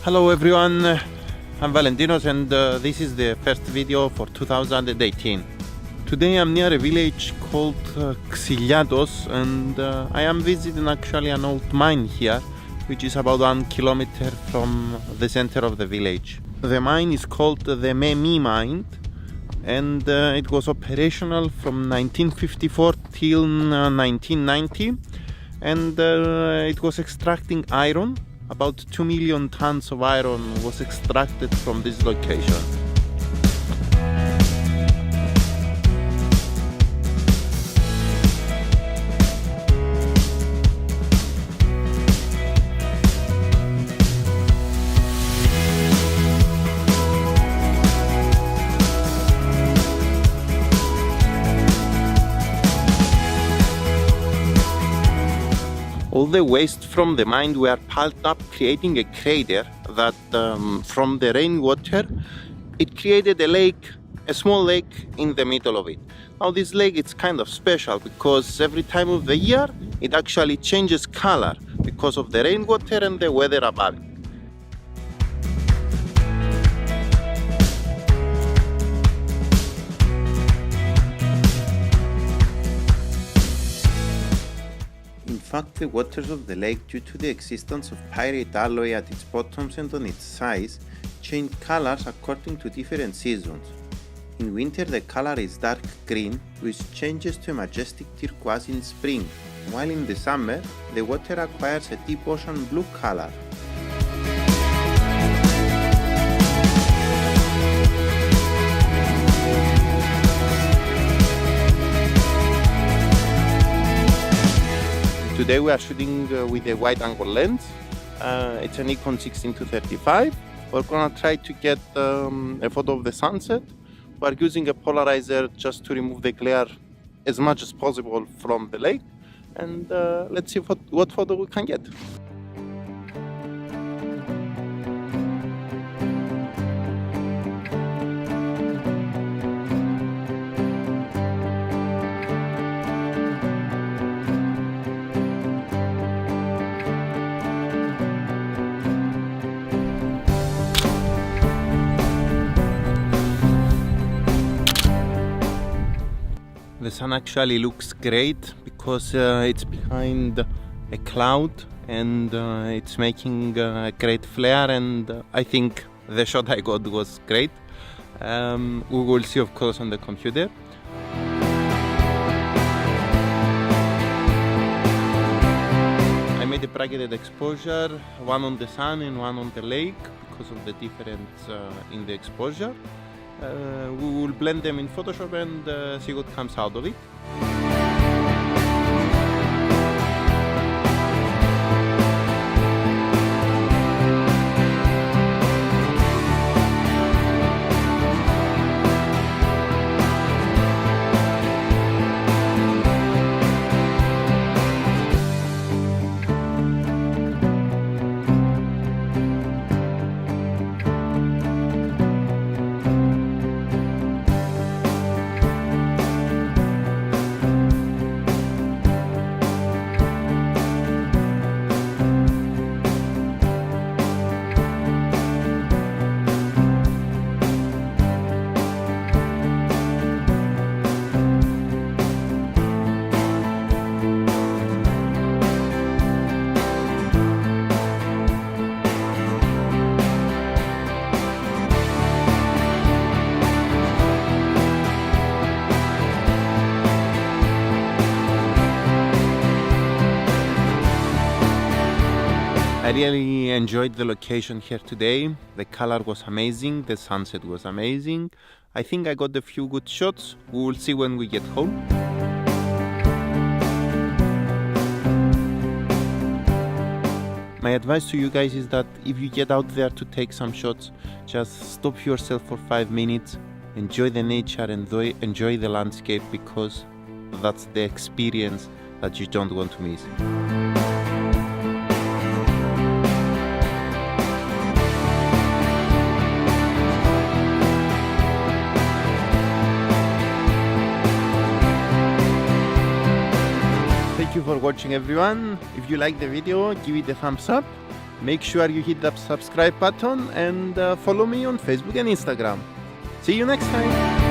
Hello everyone, I'm Valentinos and this is the first video for 2018. Today I'm near a village called Xiliatos and I am visiting actually an old mine here, which is about 1 kilometer from the center of the village. The mine is called the Memi Mine and it was operational from 1954 till 1990 and it was extracting iron. About 2 million tons of iron was extracted from this location. All the waste from the mine were piled up, creating a crater that from the rainwater, it created a lake, a small lake in the middle of it. Now this lake is kind of special because every time of the year, it actually changes color because of the rainwater and the weather above it. In fact, the waters of the lake, due to the existence of pyrite alloy at its bottoms and on its sides, change colors according to different seasons. In winter the color is dark green, which changes to a majestic turquoise in spring, while in the summer the water acquires a deep ocean blue color. Today we are shooting with a wide angle lens. It's a Nikon 16-35. We're gonna try to get a photo of the sunset. We're using a polarizer just to remove the glare as much as possible from the lake. And let's see what photo we can get. The sun actually looks great because it's behind a cloud and it's making a great flare, and I think the shot I got was great. We will see of course on the computer. I made a bracketed exposure, one on the sun and one on the lake because of the difference in the exposure. We will blend them in Photoshop and see what comes out of it. I really enjoyed the location here today. The color was amazing, the sunset was amazing. I think I got a few good shots. We will see when we get home. My advice to you guys is that if you get out there to take some shots, just stop yourself for 5 minutes, enjoy the nature, enjoy the landscape, because that's the experience that you don't want to miss. Thank you for watching everyone. If you like the video, give it a thumbs up. Make sure you hit the subscribe button and follow me on Facebook and Instagram. See you next time!